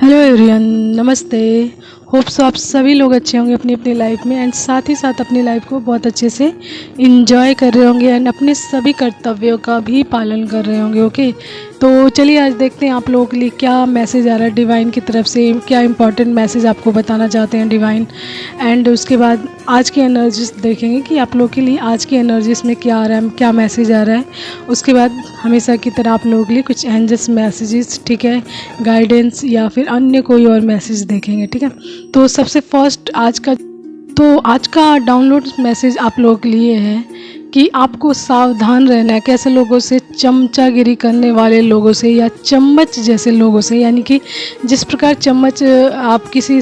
Hello everyone, नमस्ते। Hope so आप सभी लोग अच्छे होंगे अपनी अपनी लाइफ में एंड साथ ही साथ अपनी लाइफ को बहुत अच्छे से इंजॉय कर रहे होंगे एंड अपने सभी कर्तव्यों का भी पालन कर रहे होंगे। ओके, तो चलिए आज देखते हैं आप लोगों के लिए क्या मैसेज आ रहा है डिवाइन की तरफ से, क्या इंपॉर्टेंट मैसेज आपको बताना चाहते हैं डिवाइन। एंड उसके बाद आज की एनर्जीज देखेंगे कि आप लोगों के लिए आज की एनर्जीज में क्या आ रहा है, क्या मैसेज आ रहा है। उसके बाद हमेशा की तरह आप लोगों के लिए कुछ एंजल्स मैसेजेस, ठीक है, गाइडेंस या फिर अन्य कोई और मैसेज देखेंगे। ठीक है, तो सबसे फर्स्ट आज का डाउनलोड मैसेज आप लोगों के लिए है कि आपको सावधान रहना है कैसे लोगों से, चमचागिरी करने वाले लोगों से या चम्मच जैसे लोगों से। यानी कि जिस प्रकार चम्मच आप किसी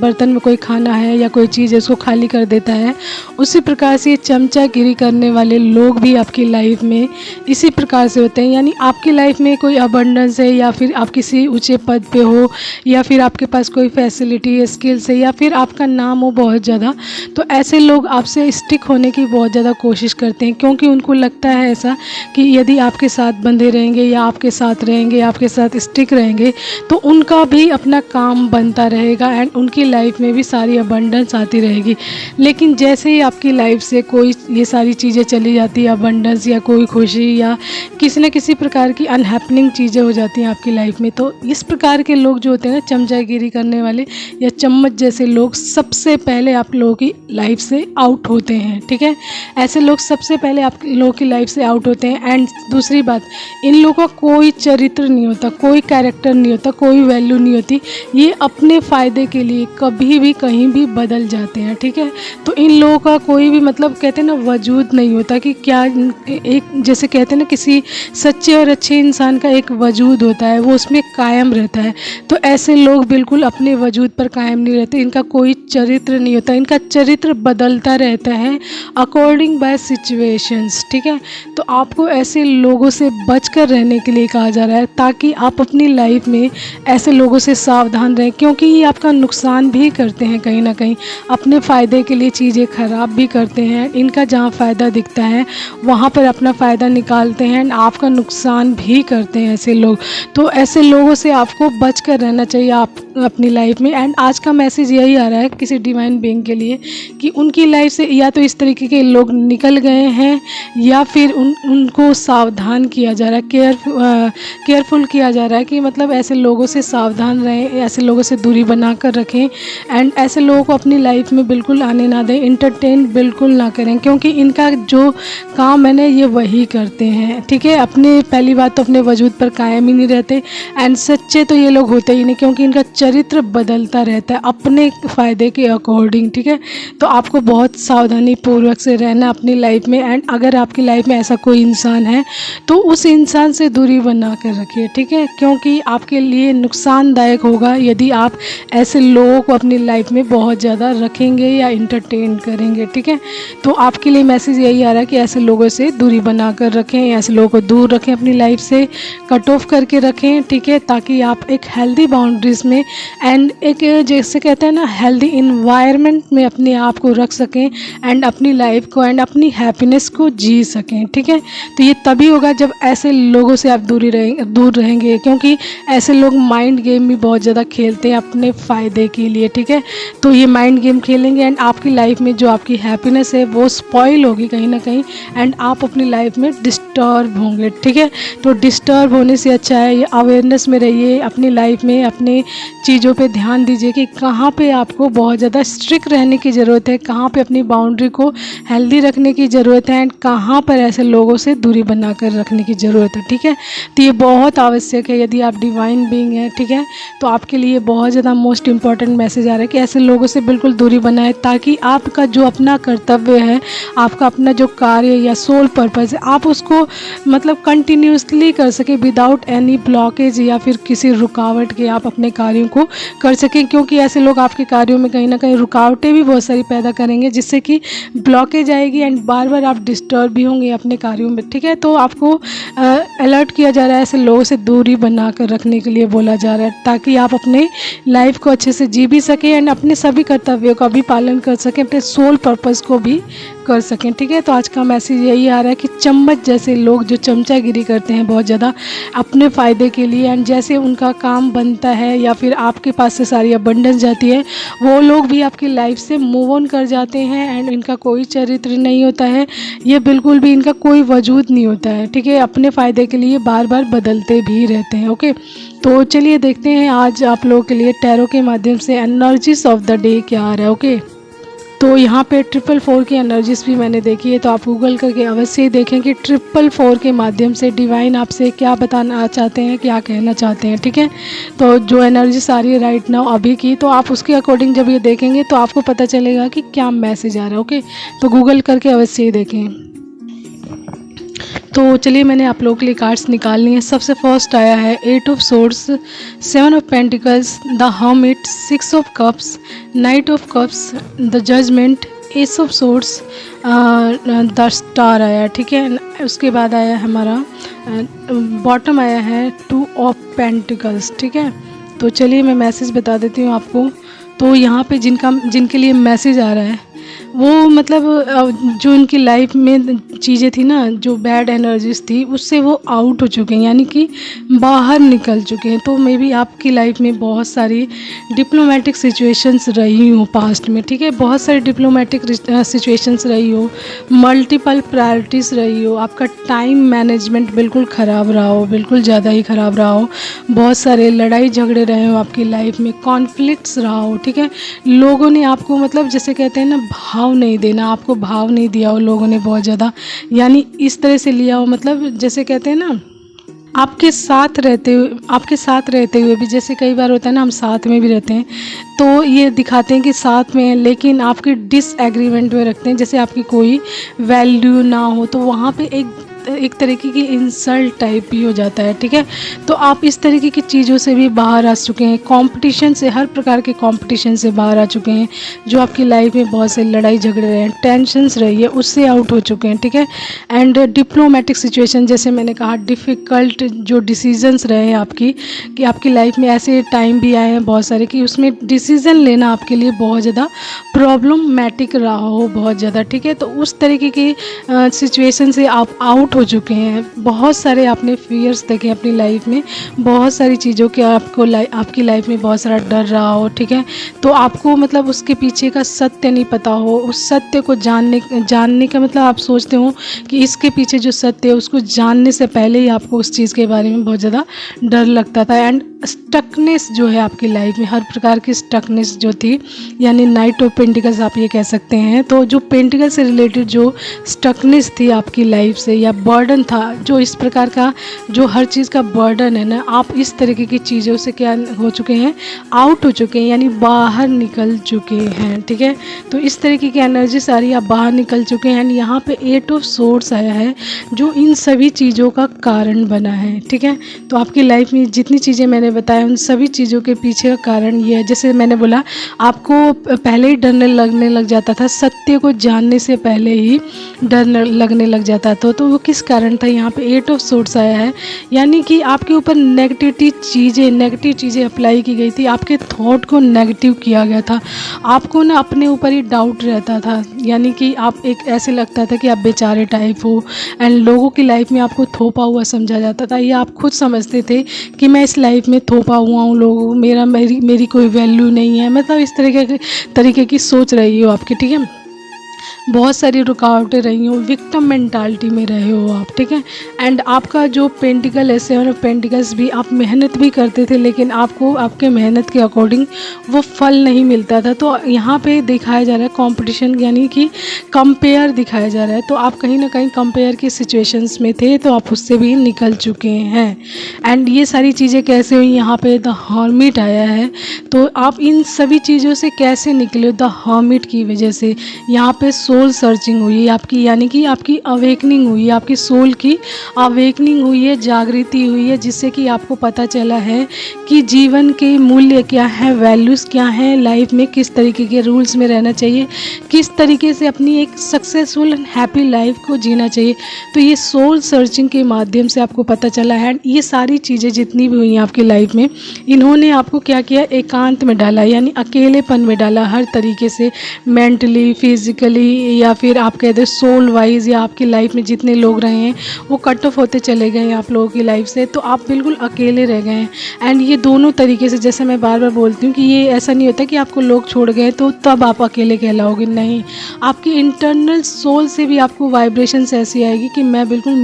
बर्तन में कोई खाना है या कोई चीज़ है उसको खाली कर देता है, उसी प्रकार से चमचागिरी करने वाले लोग भी आपकी लाइफ में इसी प्रकार से होते हैं। यानी आपकी लाइफ में कोई अबंडेंस है या फिर आप किसी ऊंचे पद पे हो या फिर आपके पास कोई फैसिलिटी है, स्किल्स है या फिर आपका नाम हो बहुत ज़्यादा, तो ऐसे लोग आपसे स्टिक होने की बहुत ज़्यादा कोशिश करते हैं, क्योंकि उनको लगता है ऐसा कि यदि आपके साथ बंधे रहेंगे या आपके साथ रहेंगे, आपके साथ स्टिक रहेंगे, तो उनका भी अपना काम बनता रहेगा एंड उनकी लाइफ में भी सारी अबंडेंस आती रहेगी। लेकिन जैसे ही आपकी लाइफ से कोई ये सारी चीज़ें चली जाती है, अबंडेंस या कोई खुशी या किसी न किसी प्रकार की अनहैपनिंग चीज़ें हो जाती हैं आपकी लाइफ में, तो इस प्रकार के लोग जो होते हैं ना, चमचागिरी करने वाले या चम्मच जैसे लोग, सबसे पहले आप लोगों की लाइफ से आउट होते हैं। ठीक है, ऐसे लोग सबसे पहले आप लोगों की लाइफ से आउट होते हैं। एंड दूसरी बात, इन लोगों का कोई चरित्र नहीं होता, कोई कैरेक्टर नहीं होता, कोई वैल्यू नहीं होती। ये अपने फ़ायदे के लिए कभी भी कहीं भी बदल जाते हैं। ठीक है, तो इन लोगों का कोई भी मतलब कहते हैं ना वजूद नहीं होता कि क्या, एक जैसे कहते हैं ना किसी सच्चे और अच्छे इंसान का एक वजूद होता है, वो उसमें कायम रहता है। तो ऐसे लोग बिल्कुल अपने वजूद पर कायम नहीं रहते, इनका कोई चरित्र नहीं होता, इनका चरित्र बदलता रहता है अकॉर्डिंग बाय सिचुएशंस। ठीक है, तो आपको ऐसे लोगों से बचकर रहने के लिए कहा जा रहा है, ताकि आप अपनी लाइफ में ऐसे लोगों से सावधान रहें, क्योंकि ये आपका नुकसान भी करते हैं कहीं ना कहीं, अपने फ़ायदे के लिए चीज़ें ख़राब भी करते हैं। इनका जहाँ फ़ायदा दिखता है वहाँ पर अपना फ़ायदा निकालते हैं एंड आपका नुकसान भी करते हैं ऐसे लोग। तो ऐसे लोगों से आपको बच कर रहना चाहिए आप अपनी लाइफ में। एंड आज का मैसेज यही आ रहा है किसी डिवाइन बीइंग के लिए कि उनकी लाइफ से या तो इस तरीके के लोग निकल गए हैं या फिर उनको सावधान किया जा रहा है, केयरफुल किया जा रहा है कि मतलब ऐसे लोगों से सावधान रहें, ऐसे लोगों से दूरी बना कर रखें एंड ऐसे लोगों को अपनी लाइफ में बिल्कुल आने ना दें, इंटरटेन बिल्कुल ना करें, क्योंकि इनका जो काम है ना ये वही करते हैं। ठीक है, अपने पहली बात तो अपने वजूद पर कायम ही नहीं रहते एंड सच्चे तो ये लोग होते ही नहीं, क्योंकि इनका चरित्र बदलता रहता है अपने फ़ायदे के अकॉर्डिंग। ठीक है, तो आपको बहुत सावधानी पूर्वक से रहना अपनी लाइफ में। एंड अगर आपकी लाइफ में ऐसा कोई इंसान है तो उस इंसान से दूरी बना कर रखिए। ठीक है, क्योंकि आपके लिए नुकसानदायक होगा यदि आप ऐसे लोगों को अपनी लाइफ में बहुत ज़्यादा रखेंगे या इंटरटेन करेंगे। ठीक है, तो आपके लिए मैसेज यही आ रहा है कि ऐसे लोगों से दूरी बना कर रखें, ऐसे लोगों को दूर रखें, अपनी लाइफ से कट ऑफ करके रखें। ठीक है, ताकि आप एक हेल्दी बाउंड्रीज में एंड एक जैसे कहते हैं ना हेल्दी इन्वायरमेंट में अपने आप को रख सकें एंड अपनी लाइफ को एंड अपनी हैप्पीनेस को जी सकें। ठीक है, तो ये तभी होगा जब ऐसे लोगों से आप दूर रहेंगे, क्योंकि ऐसे लोग माइंड गेम भी बहुत ज़्यादा खेलते हैं अपने फ़ायदे के लिए। ठीक है, तो ये माइंड गेम खेलेंगे एंड आपकी लाइफ में जो आपकी हैप्पीनेस है वो स्पॉइल होगी कहीं ना कहीं एंड आप अपनी लाइफ में डिस्टर्ब होंगे। ठीक है, तो डिस्टर्ब होने से अच्छा है ये अवेयरनेस में रहिए अपनी लाइफ में, अपने चीज़ों पे ध्यान दीजिए कि कहाँ पे आपको बहुत ज़्यादा स्ट्रिक्ट रहने की ज़रूरत है, कहाँ पे अपनी बाउंड्री को हेल्दी रखने की ज़रूरत है एंड कहाँ पर ऐसे लोगों से दूरी बनाकर रखने की ज़रूरत है। ठीक है, तो ये बहुत आवश्यक है यदि आप डिवाइन बीइंग हैं। ठीक है, तो आपके लिए बहुत ज़्यादा मोस्ट इम्पॉर्टेंट मैसेज आ रहा है कि ऐसे लोगों से बिल्कुल दूरी बनाए, ताकि आपका जो अपना कर्तव्य है, आपका अपना जो कार्य या सोल पर्पज़ है, आप उसको मतलब कंटिन्यूसली कर सकें विदाउट एनी ब्लॉकेज या फिर किसी रुकावट के आप अपने कार्यों को कर सकें। क्योंकि ऐसे लोग आपके कार्यों में कहीं ना कहीं रुकावटें भी बहुत सारी पैदा करेंगे, जिससे कि ब्लॉकेज आएगी एंड बार बार आप डिस्टर्ब भी होंगे अपने कार्यों में। ठीक है, तो आपको अलर्ट किया जा रहा है, ऐसे लोगों से दूरी बना कर रखने के लिए बोला जा रहा है, ताकि आप अपने लाइफ को अच्छे से जी भी सकें एंड अपने सभी कर्तव्यों का भी पालन कर सकें, अपने सोल पर्पज़ को भी कर सकें। ठीक है, तो आज का मैसेज यही आ रहा है कि चम्मच जैसे लोग जो चमचागिरी करते हैं बहुत ज़्यादा अपने फ़ायदे के लिए, एंड जैसे उनका काम बनता है या फिर आपके पास से सारी अबंडेंस जाती है, वो लोग भी आपकी लाइफ से मूव ऑन कर जाते हैं एंड इनका कोई चरित्र नहीं होता है, ये बिल्कुल भी इनका कोई वजूद नहीं होता है। ठीक है, अपने फ़ायदे के लिए बार बार बदलते भी रहते हैं। ओके, तो चलिए देखते हैं आज आप लोगों के लिए टैरो के माध्यम से एनर्जीज ऑफ द डे क्या आ रहा है। ओके, तो यहाँ पे 444 की एनर्जीज भी मैंने देखी है, तो आप गूगल करके अवश्य ही देखें कि 444 के माध्यम से डिवाइन आपसे क्या बताना चाहते हैं, क्या कहना चाहते हैं। ठीक है, तो जो एनर्जीज आ रही है राइट नाउ अभी की, तो आप उसके अकॉर्डिंग जब ये देखेंगे तो आपको पता चलेगा कि क्या मैसेज आ रहा है। ओके, तो गूगल करके अवश्य ही देखें। तो चलिए मैंने आप लोगों के लिए कार्ड्स निकाल लिए हैं। सबसे फर्स्ट आया है 8 of swords, 7 of pentacles, the hermit, 6 of cups, knight of cups, the judgement, ace of swords, the star आया। ठीक है, उसके बाद आया हमारा बॉटम आया है 2 ऑफ पेंटिकल्स। ठीक है, तो चलिए मैं मैसेज बता देती हूँ आपको। तो यहाँ पे जिनके लिए मैसेज आ रहा है वो मतलब जो उनकी लाइफ में चीज़ें थी ना, जो बैड एनर्जीज थी उससे वो आउट हो चुके हैं, यानी कि बाहर निकल चुके हैं। तो मे बी आपकी लाइफ में बहुत सारी डिप्लोमेटिक सिचुएशंस रही हो पास्ट में। ठीक है, बहुत सारी डिप्लोमेटिक सिचुएशंस रही हो, मल्टीपल प्रायोरिटीज़ रही हो, आपका टाइम मैनेजमेंट बिल्कुल ख़राब रहा हो, बिल्कुल ज़्यादा ही ख़राब रहा हो, बहुत सारे लड़ाई झगड़े रहे हो आपकी लाइफ में, कॉन्फ्लिक्ट्स रहा हो। ठीक है, लोगों ने आपको मतलब जैसे कहते हैं ना भाव नहीं देना, आपको भाव नहीं दिया हो लोगों ने बहुत ज़्यादा, यानी इस तरह से लिया हो, मतलब जैसे कहते हैं ना आपके साथ रहते हुए भी, जैसे कई बार होता है ना हम साथ में भी रहते हैं तो ये दिखाते हैं कि साथ में हैं लेकिन आपके डिसएग्रीमेंट में रखते हैं, जैसे आपकी कोई वैल्यू ना हो, तो वहाँ पे एक तरीके की इंसल्ट टाइप भी हो जाता है। ठीक है, तो आप इस तरीके की चीज़ों से भी बाहर आ चुके हैं, कंपटीशन से, हर प्रकार के कंपटीशन से बाहर आ चुके हैं। जो आपकी लाइफ में बहुत से लड़ाई झगड़े रहे हैं, टेंशन्स रही है, उससे आउट हो चुके हैं। ठीक है, एंड डिप्लोमेटिक सिचुएशन, जैसे मैंने कहा डिफ़िकल्ट जो डिसीजंस रहे हैं आपकी, कि आपकी लाइफ में ऐसे टाइम भी आए हैं बहुत सारे कि उसमें डिसीज़न लेना आपके लिए बहुत ज़्यादा प्रॉब्लमैटिक रहा हो, बहुत ज़्यादा। ठीक है, तो उस तरीके की सिचुएशन से आप आउट हो चुके हैं। बहुत सारे आपने फियर्स देखे अपनी लाइफ में, बहुत सारी चीज़ों के आपकी लाइफ में बहुत सारा डर रहा हो। ठीक है, तो आपको मतलब उसके पीछे का सत्य नहीं पता हो, उस सत्य को जानने का मतलब आप सोचते हो कि इसके पीछे जो सत्य है उसको जानने से पहले ही आपको उस चीज़ के बारे में बहुत ज़्यादा डर लगता था। एंड स्टकनेस जो है आपकी लाइफ में, हर प्रकार की स्टकनेस जो थी, यानी नाइट ऑफ पेंटिकल्स आप ये कह सकते हैं। तो जो पेंटिकल से रिलेटेड जो स्टकनेस थी आपकी लाइफ से, या बर्डन था, जो इस प्रकार का जो हर चीज़ का बर्डन है ना, आप इस तरीके की चीज़ों से क्या हो चुके हैं, आउट हो चुके हैं, यानी बाहर निकल चुके हैं। ठीक है, तो इस तरीके की एनर्जी सारी आप बाहर निकल चुके हैं। यहाँ पे 8 ऑफ सोर्ड्स आया है जो इन सभी चीज़ों का कारण बना है। ठीक है, तो आपकी लाइफ में जितनी चीज़ें मैंने बताया उन सभी चीज़ों के पीछे का कारण ये है। जैसे मैंने बोला आपको पहले ही डरने लगने लग जाता था, सत्य को जानने से पहले ही डर लगने लग जाता था। तो वो किस कारण था, यहाँ पे 8 ऑफ सोर्ड्स आया है, यानी कि आपके ऊपर नेगेटिव चीज़ें अप्लाई की गई थी, आपके थॉट को नेगेटिव किया गया था, आपको ना अपने ऊपर ही डाउट रहता था, यानी कि आप एक ऐसे लगता था कि आप बेचारे टाइप हो, एंड लोगों की लाइफ में आपको थोपा हुआ समझा जाता था, या आप खुद समझते थे कि मैं इस लाइफ में थोपा हुआ हूँ, लोगों मेरी कोई वैल्यू नहीं है, मतलब इस तरीके की सोच रही हो आपकी। ठीक है, बहुत सारी रुकावटें रही हो, विक्टिम मेंटालिटी में रहे हो आप। ठीक है, एंड आपका जो पेंटिकल है 7 ऑफ पेंटिकल्स भी, आप मेहनत भी करते थे लेकिन आपको आपके मेहनत के अकॉर्डिंग वो फल नहीं मिलता था। तो यहाँ पे दिखाया जा रहा है कंपटीशन, यानी कि कंपेयर दिखाया जा रहा है। तो आप कहीं ना कहीं कंपेयर की सिचुएशंस में थे, तो आप उससे भी निकल चुके हैं। एंड ये सारी चीज़ें कैसे हुई, यहाँ पे द हर्मिट आया है, तो आप इन सभी चीज़ों से कैसे निकले, द हर्मिट की वजह से। यहाँ पे सोल सर्चिंग हुई है आपकी, यानी कि आपकी अवेकनिंग हुई है, आपकी सोल की अवेकनिंग हुई है, जागृति हुई है, जिससे कि आपको पता चला है कि जीवन के मूल्य क्या है, वैल्यूज़ क्या हैं, लाइफ में किस तरीके के रूल्स में रहना चाहिए, किस तरीके से अपनी एक सक्सेसफुल एंड हैप्पी लाइफ को जीना चाहिए। तो ये सोल सर्चिंग के माध्यम से आपको पता चला है। ये सारी चीज़ें जितनी भी हुई हैं आपकी लाइफ में, इन्होंने आपको क्या किया, एकांत में डाला, यानी अकेलेपन में डाला, हर तरीके से, मेंटली, फिजिकली, या फिर आप कह दें सोल वाइज, या आपकी लाइफ में जितने लोग रहे हैं वो कट ऑफ होते चले गए हैं आप लोगों की लाइफ से, तो आप बिल्कुल अकेले रह गए हैं। एंड ये दोनों तरीके से, जैसे मैं बार बार बोलती हूँ कि ये ऐसा नहीं होता कि आपको लोग छोड़ गए तो तब आप अकेले कहलाओगे, नहीं, आपकी इंटरनल सोल से भी आपको वाइब्रेशंस ऐसी आएगी कि मैं बिल्कुल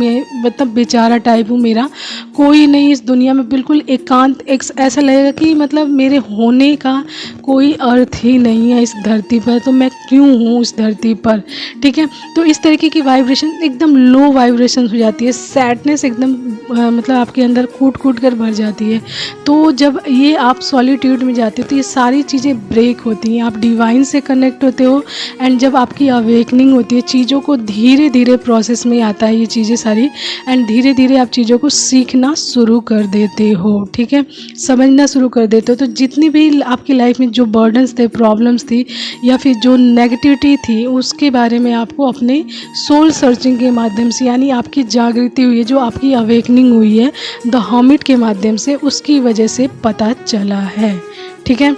मतलब बेचारा टाइप हूँ, मेरा कोई नहीं इस दुनिया में, बिल्कुल एकांत, एक ऐसा लगेगा कि मतलब मेरे होने का कोई अर्थ ही नहीं है इस धरती पर, तो मैं क्यों हूँ इस धरती पर, ठीक है। तो इस तरीके की वाइब्रेशन एकदम लो वाइब्रेशन हो जाती है, सैडनेस एकदम मतलब आपके अंदर कूट कूट कर भर जाती है। तो जब ये आप सॉलिट्यूड में जाते हो तो ये सारी चीज़ें ब्रेक होती हैं, आप डिवाइन से कनेक्ट होते हो। एंड जब आपकी अवेकनिंग होती है, चीज़ों को धीरे धीरे प्रोसेस में आता है ये चीज़ें सारी, एंड धीरे धीरे आप चीज़ों को सीखना शुरू कर देते हो, ठीक है, समझना शुरू कर देते हो। तो जितनी भी आपकी लाइफ में जो बर्डन्स थे, प्रॉब्लम्स थी, या फिर जो नेगेटिविटी थी, उसके बारे में आपको अपने सोल सर्चिंग के माध्यम से, यानी आपकी जागृति हुई है, जो आपकी अवेकनिंग हुई है द हर्मिट के माध्यम से, उसकी वजह से पता चला है, ठीक है।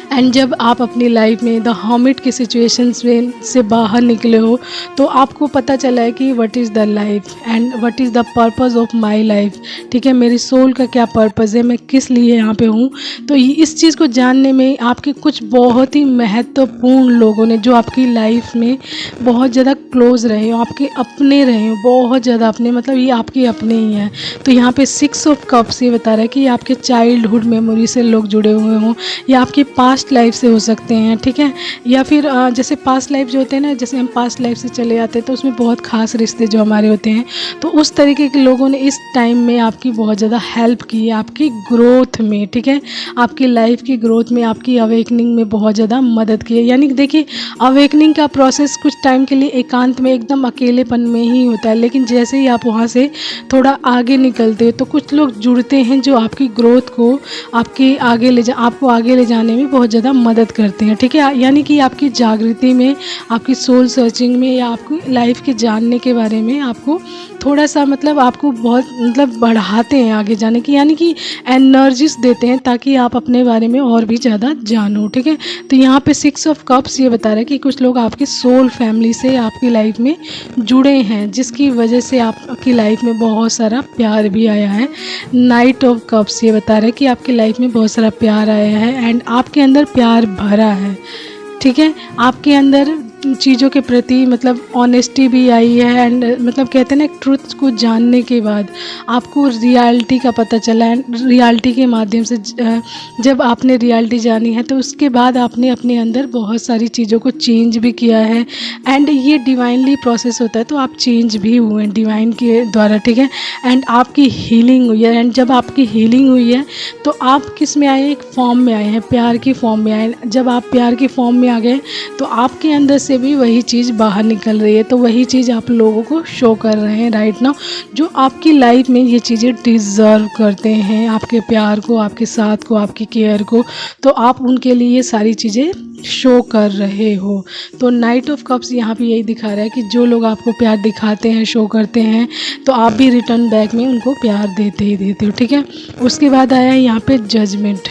एंड जब आप अपनी लाइफ में द हर्मिट की सिचुएशंस से बाहर निकले हो तो आपको पता चला है कि what is the life and what is the purpose of my life, ठीक है, मेरी सोल का क्या पर्पज़ है, मैं किस लिए यहाँ पे हूँ। तो इस चीज़ को जानने में आपके कुछ बहुत ही महत्वपूर्ण लोगों ने, जो आपकी लाइफ में बहुत ज़्यादा क्लोज रहे हो, आपके अपने रहे हो, बहुत ज़्यादा अपने, मतलब ये आपके अपने ही हैं। तो यहाँ पे 6 ऑफ कप्स ये बता रहा है कि आपके चाइल्डहुड मेमोरी से लोग जुड़े हुए हों, या आपके पास्ट लाइफ से हो सकते हैं, ठीक है, या फिर जैसे पास्ट लाइफ जो होते हैं ना, जैसे हम पास्ट लाइफ से चले जाते हैं तो उसमें बहुत खास रिश्ते जो हमारे होते हैं, तो उस तरीके के लोगों ने इस टाइम में आपकी बहुत ज़्यादा हेल्प की है आपकी ग्रोथ में, ठीक है, आपकी लाइफ की ग्रोथ में, आपकी अवेकनिंग में बहुत ज़्यादा मदद की है। यानी कि देखिए, अवेकनिंग का प्रोसेस कुछ टाइम के लिए एकांत में एकदम अकेलेपन में ही होता है, लेकिन जैसे ही आप वहाँ से थोड़ा आगे निकलते हो तो कुछ लोग जुड़ते हैं जो आपकी ग्रोथ को आपको आगे ले जाने में बहुत ज़्यादा मदद करते हैं, ठीक है। यानी कि आपकी जागृति में, आपकी सोल सर्चिंग में, या आपकी लाइफ के जानने के बारे में आपको थोड़ा सा मतलब आपको बहुत मतलब बढ़ाते हैं आगे जाने की, यानी कि एनर्जीज देते हैं ताकि आप अपने बारे में और भी ज़्यादा जानो, ठीक है। तो यहाँ पे 6 ऑफ कप्स ये बता रहा है कि कुछ लोग आपकी सोल फैमिली से आपकी लाइफ में जुड़े हैं, जिसकी वजह से आपकी लाइफ में बहुत सारा प्यार भी आया है। नाइट ऑफ कप्स ये बता रहा है कि आपकी लाइफ में बहुत सारा प्यार आया है एंड आपके अंदर प्यार भरा है, ठीक है, आपके अंदर चीज़ों के प्रति मतलब ऑनेस्टी भी आई है। एंड मतलब कहते हैं ना, ट्रुथ को जानने के बाद आपको रियलिटी का पता चला है, रियलिटी के माध्यम से जब आपने रियलिटी जानी है तो उसके बाद आपने अपने अंदर बहुत सारी चीज़ों को चेंज भी किया है। एंड ये डिवाइनली प्रोसेस होता है, तो आप चेंज भी हुए हैं डिवाइन के द्वारा, ठीक है। एंड आपकी हीलिंग हुई है, एंड जब आपकी हीलिंग हुई है तो आप किस में आए, एक फॉर्म में आए हैं, प्यार की फॉर्म में आए। जब आप प्यार की फॉर्म में आ गए तो आपके अंदर से भी वही चीज़ बाहर निकल रही है, तो वही चीज़ आप लोगों को शो कर रहे हैं राइट नाउ, जो आपकी लाइफ में ये चीज़ें डिज़र्व करते हैं, आपके प्यार को, आपके साथ को, आपकी केयर को, तो आप उनके लिए ये सारी चीज़ें शो कर रहे हो। तो नाइट ऑफ कप्स यहाँ पे यही दिखा रहा है कि जो लोग आपको प्यार दिखाते हैं, शो करते हैं, तो आप भी रिटर्न बैक में उनको प्यार देते ही देते हो, ठीक है। उसके बाद आया है यहाँ पे जजमेंट।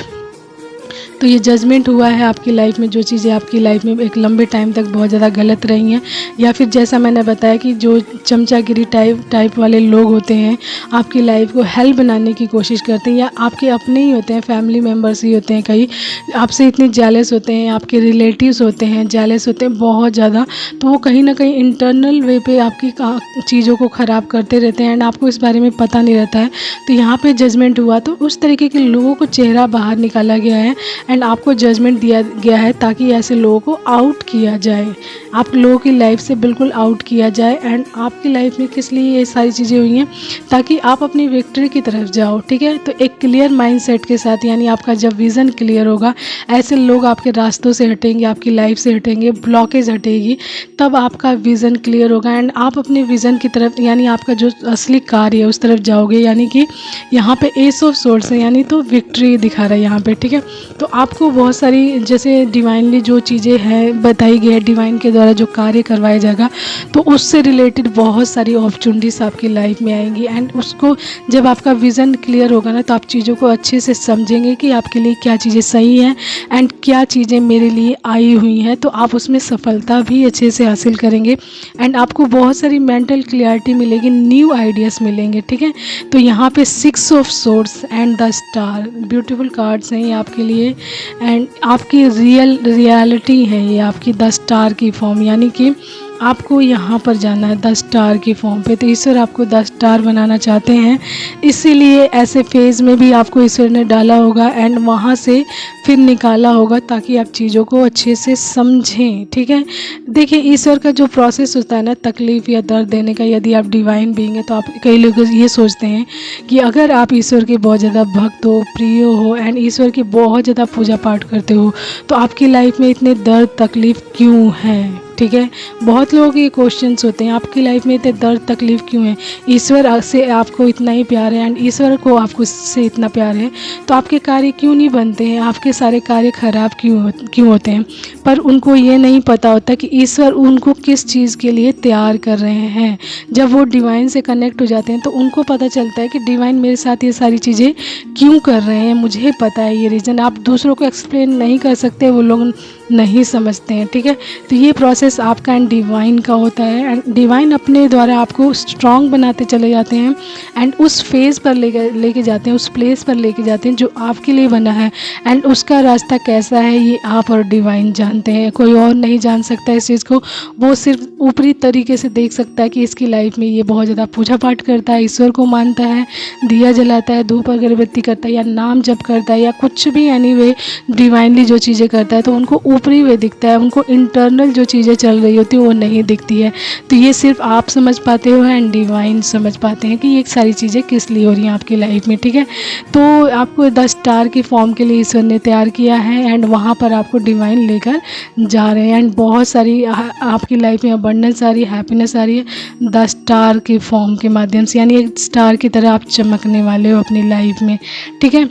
तो ये जजमेंट हुआ है आपकी लाइफ में, जो चीज़ें आपकी लाइफ में एक लंबे टाइम तक बहुत ज़्यादा गलत रही हैं, या फिर जैसा मैंने बताया कि जो चमचागिरी टाइप वाले लोग होते हैं, आपकी लाइफ को हेल बनाने की कोशिश करते हैं, या आपके अपने ही होते हैं, फैमिली मेम्बर्स ही होते हैं, कई आपसे इतने जेलस होते हैं, आपके रिलेटिव्स होते हैं, जेलस होते हैं बहुत ज़्यादा, तो वो कहीं ना कहीं इंटरनल वे पे आपकी चीज़ों को ख़राब करते रहते हैं एंड आपको इस बारे में पता नहीं रहता है। तो यहाँ पे जजमेंट हुआ, तो उस तरीके के लोगों को चेहरा बाहर निकाला गया है एंड आपको जजमेंट दिया गया है ताकि ऐसे लोगों को आउट किया जाए, आप लोगों की लाइफ से बिल्कुल आउट किया जाए। एंड आपकी लाइफ में किस लिए ये सारी चीज़ें हुई हैं, ताकि आप अपनी विक्ट्री की तरफ जाओ, ठीक है। तो एक क्लियर माइंडसेट के साथ, यानी आपका जब विज़न क्लियर होगा, ऐसे लोग आपके रास्तों से हटेंगे, आपकी लाइफ से हटेंगे, ब्लॉकेज हटेगी, तब आपका विज़न क्लियर होगा एंड आप अपने विज़न की तरफ, यानी आपका जो असली कार्य है उस तरफ जाओगे। यानी कि यहाँ पे एस ऑफ सोर्ड्स है, यानी तो विक्ट्री दिखा रहा है यहाँ पे, ठीक है। तो आपको बहुत सारी जैसे डिवाइनली जो चीज़ें हैं बताई गई है, डिवाइन के द्वारा जो कार्य करवाया जाएगा, तो उससे रिलेटेड बहुत सारी अपॉर्चुनिटीज़ आपकी लाइफ में आएंगी। एंड उसको जब आपका विज़न क्लियर होगा ना, तो आप चीज़ों को अच्छे से समझेंगे कि आपके लिए क्या चीज़ें सही हैं एंड क्या चीज़ें मेरे लिए आई हुई हैं, तो आप उसमें सफलता भी अच्छे से हासिल करेंगे। एंड आपको बहुत सारी मेंटल क्लियरिटी मिलेगी, न्यू आइडियाज़ मिलेंगे। ठीक है, तो यहाँ पे 6 of swords and the star beautiful cards हैं ये आपके लिए। एंड आपकी रियलिटी है ये आपकी द स्टार की फॉर्म, यानी कि आपको यहाँ पर जाना है 10 स्टार की फॉर्म पे। तो ईश्वर आपको 10 स्टार बनाना चाहते हैं, इसीलिए ऐसे फेज़ में भी आपको ईश्वर ने डाला होगा एंड वहाँ से फिर निकाला होगा ताकि आप चीज़ों को अच्छे से समझें। ठीक है, देखिए ईश्वर का जो प्रोसेस होता है ना तकलीफ़ या दर्द देने का, यदि आप डिवाइन बीइंग है तो आप कई लोग ये सोचते हैं कि अगर आप ईश्वर के बहुत ज़्यादा भक्त हो, प्रिय हो एंड ईश्वर की बहुत ज़्यादा पूजा पाठ करते हो, तो आपकी लाइफ में इतने दर्द तकलीफ़ क्यों है। ठीक है, बहुत लोगों के क्वेश्चंस होते हैं आपकी लाइफ में इतने दर्द तकलीफ़ क्यों है, ईश्वर से आपको इतना ही प्यार है एंड ईश्वर को आपको से इतना प्यार है, तो आपके कार्य क्यों नहीं बनते हैं, आपके सारे कार्य खराब क्यों होते हैं। पर उनको ये नहीं पता होता कि ईश्वर उनको किस चीज़ के लिए तैयार कर रहे हैं। जब वो डिवाइन से कनेक्ट हो जाते हैं तो उनको पता चलता है कि डिवाइन मेरे साथ ये सारी चीज़ें क्यों कर रहे हैं, मुझे पता है ये रीज़न। आप दूसरों को एक्सप्लेन नहीं कर सकते, वो लोग नहीं समझते हैं। ठीक है, तो ये प्रोसेस आपका एंड डिवाइन का होता है एंड डिवाइन अपने द्वारा आपको स्ट्रांग बनाते चले जाते हैं एंड उस फेज़ पर लेके जाते हैं, उस प्लेस पर लेके जाते हैं जो आपके लिए बना है। एंड उसका रास्ता कैसा है ये आप और डिवाइन जानते हैं, कोई और नहीं जान सकता इस चीज़ को। वो सिर्फ ऊपरी तरीके से देख सकता है कि इसकी लाइफ में ये बहुत ज़्यादा पूजा पाठ करता है, ईश्वर को मानता है, दिया जलाता है, धूप अगरबत्ती करता है या नाम जप करता है या कुछ भी एनीवे डिवाइनली जो चीज़ें करता है, तो उनको ऊपरी वे दिखता है, उनको इंटरनल जो चीज़ें चल रही होती है वो नहीं दिखती है। तो ये सिर्फ आप समझ पाते हो एंड डिवाइन समझ पाते हैं कि ये सारी चीज़ें किस लिए हो रही हैं आपकी लाइफ में। ठीक है, तो आपको 10 स्टार की फॉर्म के लिए ईश्वर ने तैयार किया है एंड वहाँ पर आपको डिवाइन लेकर जा रहे हैं एंड बहुत सारी आपकी लाइफ में अबंडेंस आ रही है, हैप्पीनेस आ रही है 10 स्टार की फॉर्म के माध्यम से, यानी एक स्टार की तरह आप चमकने वाले हो अपनी लाइफ में। ठीक है,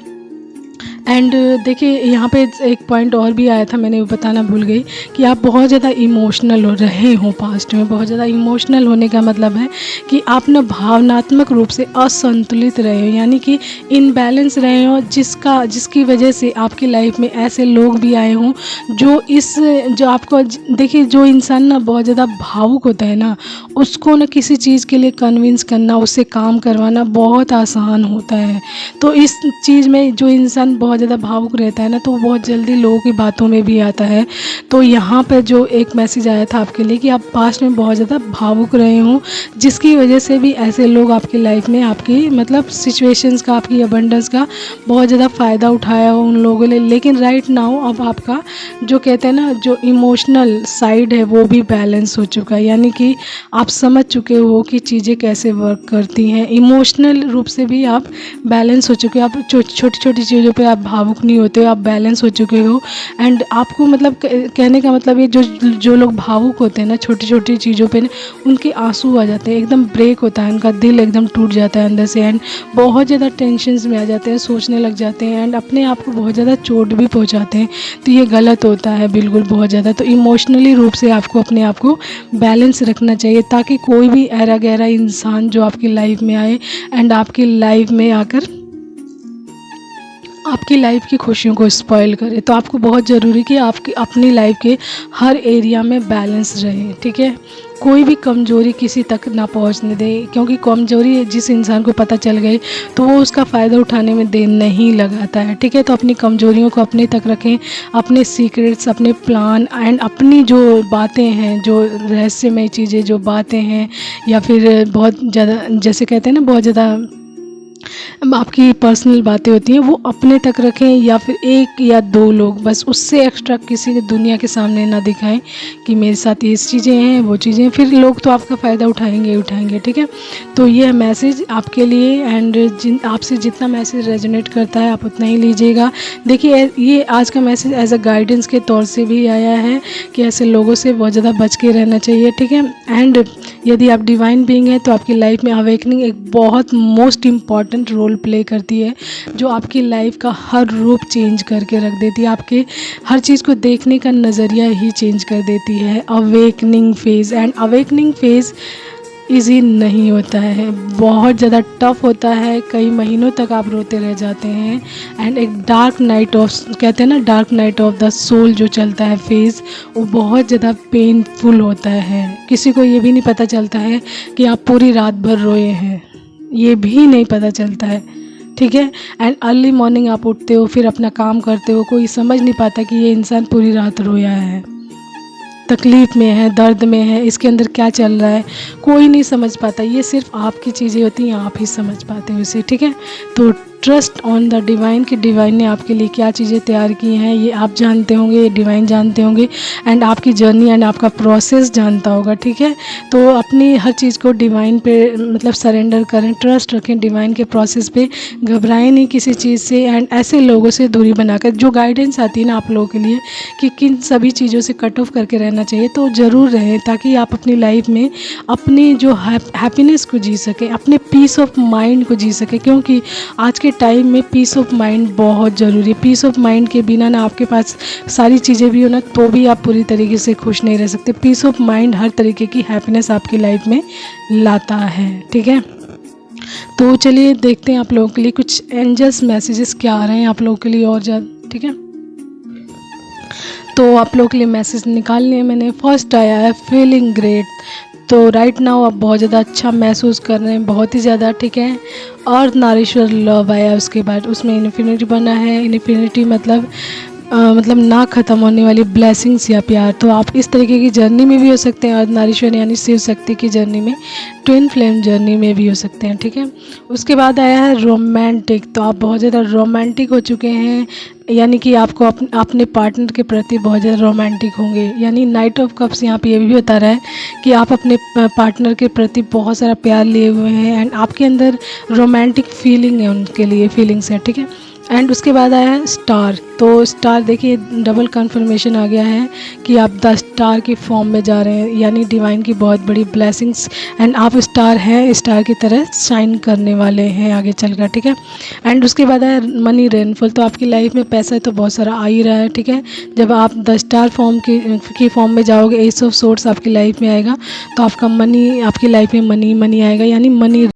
एंड देखिए यहाँ पे एक पॉइंट और भी आया था, मैंने वो बताना भूल गई कि आप बहुत ज़्यादा इमोशनल हो रहे हो पास्ट में। बहुत ज़्यादा इमोशनल होने का मतलब है कि आप ना भावनात्मक रूप से असंतुलित रहे हो, यानी कि इनबैलेंस रहे हो, जिसकी वजह से आपकी लाइफ में ऐसे लोग भी आए हों जो आपको देखिए, जो इंसान ना बहुत ज़्यादा भावुक होता है ना, उसको ना किसी चीज़ के लिए कन्विंस करना, उससे काम करवाना बहुत आसान होता है। तो इस चीज़ में जो इंसान बहुत ज़्यादा भावुक रहता है ना, तो बहुत जल्दी लोगों की बातों में भी आता है। तो यहाँ पर जो एक मैसेज आया था आपके लिए कि आप पास्ट में बहुत ज़्यादा भावुक रहे हों, जिसकी वजह से भी ऐसे लोग आपकी लाइफ में आपकी मतलब सिचुएशंस का, आपकी अबंडेंस का बहुत ज़्यादा फ़ायदा उठाया हो उन लोगों ने। लेकिन राइट नाउ अब आपका जो कहते हैं ना, जो इमोशनल साइड है वो भी बैलेंस हो चुका है, यानी कि आप समझ चुके हो कि चीज़ें कैसे वर्क करती हैं। इमोशनल रूप से भी आप बैलेंस हो चुके हो, आप छोटी छोटी चीज़ों पे आप भावुक नहीं होते हो, आप बैलेंस हो चुके हो। एंड आपको मतलब कहने का मतलब ये जो लोग भावुक होते हैं ना छोटी छोटी चीज़ों पे ना, उनके आंसू आ जाते हैं, एकदम ब्रेक होता है, उनका दिल एकदम टूट जाता है अंदर से एंड बहुत ज़्यादा टेंशन्स में आ जाते हैं, सोचने लग जाते हैं एंड अपने आप को बहुत ज़्यादा चोट भी पहुंचाते हैं। तो ये गलत होता है बिल्कुल बहुत ज़्यादा। तो इमोशनली रूप से आपको अपने आप को बैलेंस रखना चाहिए ताकि कोई भी ऐरा गहरा इंसान जो आपकी लाइफ में आए एंड आपकी लाइफ में आकर आपकी लाइफ की खुशियों को स्पॉइल करे। तो आपको बहुत ज़रूरी कि आपकी अपनी लाइफ के हर एरिया में बैलेंस रहे। ठीक है, कोई भी कमज़ोरी किसी तक ना पहुंचने दे, क्योंकि कमज़ोरी जिस इंसान को पता चल गई तो वो उसका फ़ायदा उठाने में देर नहीं लगाता है। ठीक है, तो अपनी कमज़ोरियों को अपने तक रखें, अपने सीक्रेट्स, अपने प्लान एंड अपनी जो बातें हैं, जो रहस्यमय चीज़ें, जो बातें हैं या फिर बहुत ज़्यादा जैसे कहते हैं ना बहुत ज़्यादा आपकी पर्सनल बातें होती हैं, वो अपने तक रखें या फिर 1 या 2 लोग बस, उससे एक्स्ट्रा किसी की दुनिया के सामने ना दिखाएं कि मेरे साथ ये चीज़ें हैं वो चीज़ें, फिर लोग तो आपका फ़ायदा उठाएंगे। ठीक है, तो ये मैसेज आपके लिए एंड आपसे जितना मैसेज रेजोनेट करता है आप उतना ही लीजिएगा। देखिए ये आज का मैसेज एज अ गाइडेंस के तौर से भी आया है कि ऐसे लोगों से बहुत ज़्यादा बच के रहना चाहिए। ठीक है, एंड यदि आप डिवाइन बीइंग हैं तो आपकी लाइफ में अवेकनिंग एक बहुत most important important role play करती है, जो आपकी लाइफ का हर रूप चेंज करके रख देती है, आपके हर चीज़ को देखने का नज़रिया ही चेंज कर देती है। Awakening phase, and awakening phase easy नहीं होता है, बहुत ज़्यादा टफ होता है, कई महीनों तक आप रोते रह जाते हैं। एंड एक डार्क नाइट ऑफ, कहते हैं ना, dark night of the soul जो चलता है फेज़, वो बहुत ज़्यादा पेनफुल होता है। किसी को ये भी नहीं पता चलता है कि आप पूरी रात भर रोए हैं, ये भी नहीं पता चलता है, ठीक है। एंड अर्ली मॉर्निंग आप उठते हो, फिर अपना काम करते हो, कोई समझ नहीं पाता कि ये इंसान पूरी रात रोया है, तकलीफ़ में है, दर्द में है, इसके अंदर क्या चल रहा है, कोई नहीं समझ पाता। ये सिर्फ आपकी चीज़ें होती हैं, आप ही समझ पाते हो इसे, ठीक है। तो ट्रस्ट ऑन द डिवाइन, कि डिवाइन ने आपके लिए क्या चीज़ें तैयार की हैं, ये आप जानते होंगे, ये डिवाइन जानते होंगे, एंड आपकी जर्नी एंड आपका प्रोसेस जानता होगा, ठीक है। तो अपनी हर चीज़ को डिवाइन पे मतलब सरेंडर करें, ट्रस्ट रखें डिवाइन के प्रोसेस पे, घबराएं नहीं किसी चीज़ से, एंड ऐसे लोगों से दूरी बनाकर जो गाइडेंस आती है ना आप लोगों के लिए कि किन सभी चीज़ों से कट ऑफ करके रहना चाहिए, तो ज़रूर रहें, ताकि आप अपनी लाइफ में अपनी जो हैप्पीनेस को जी सकें, अपने पीस ऑफ माइंड को जी सकें, क्योंकि आज के टाइम में पीस ऑफ माइंड बहुत ज़रूरी है। पीस ऑफ माइंड के बिना ना आपके पास सारी चीज़ें भी हो ना, तो भी आप पूरी तरीके से खुश नहीं रह सकते। पीस ऑफ माइंड हर तरीके की हैप्पीनेस आपकी लाइफ में लाता है, ठीक है। तो चलिए देखते हैं आप लोगों के लिए कुछ एंजल्स मैसेजेस क्या आ रहे हैं आप लोगों के लिए और ज़्यादा, ठीक है। तो आप लोगों के लिए मैसेज निकाल लिए मैंने। फर्स्ट आया है फीलिंग ग्रेट, तो राइट नाउ आप बहुत ज़्यादा अच्छा महसूस कर रहे हैं, बहुत ही ज़्यादा, ठीक है। अर्थ नारिशर लव आया, उसके बाद उसमें इन्फिनिटी बना है। इन्फिनिटी मतलब ना ख़त्म होने वाली ब्लेसिंग्स या प्यार। तो आप इस तरीके की जर्नी में भी हो सकते हैं, अर्धनारीश्वर यानी शिव शक्ति की जर्नी में, ट्विन फ्लेम जर्नी में भी हो सकते हैं, ठीक है। उसके बाद आया है रोमांटिक, तो आप बहुत ज़्यादा रोमांटिक हो चुके हैं, यानी कि आपको अपने पार्टनर के प्रति बहुत ज़्यादा रोमांटिक होंगे। यानी नाइट ऑफ कप्स यहाँ पे ये भी बता रहा है कि आप अपने पार्टनर के प्रति बहुत सारा प्यार लिए हुए हैं, एंड आपके अंदर रोमांटिक फीलिंग है, उनके लिए फीलिंग्स है, ठीक है। एंड उसके बाद आया है स्टार, तो स्टार देखिए डबल कन्फर्मेशन आ गया है कि आप द स्टार की फॉर्म में जा रहे हैं, यानी डिवाइन की बहुत बड़ी ब्लेसिंग्स, एंड आप स्टार हैं, स्टार की तरह शाइन करने वाले हैं आगे चलकर, ठीक है। एंड उसके बाद आया मनी रेनफॉल, तो आपकी लाइफ में पैसा तो बहुत सारा आ ही रहा है, ठीक है। जब आप द स्टार फॉर्म की फॉर्म में जाओगे, एस ऑफ सोर्स आपकी लाइफ में आएगा, तो आपका मनी, आपकी लाइफ में मनी आएगा, यानी मनी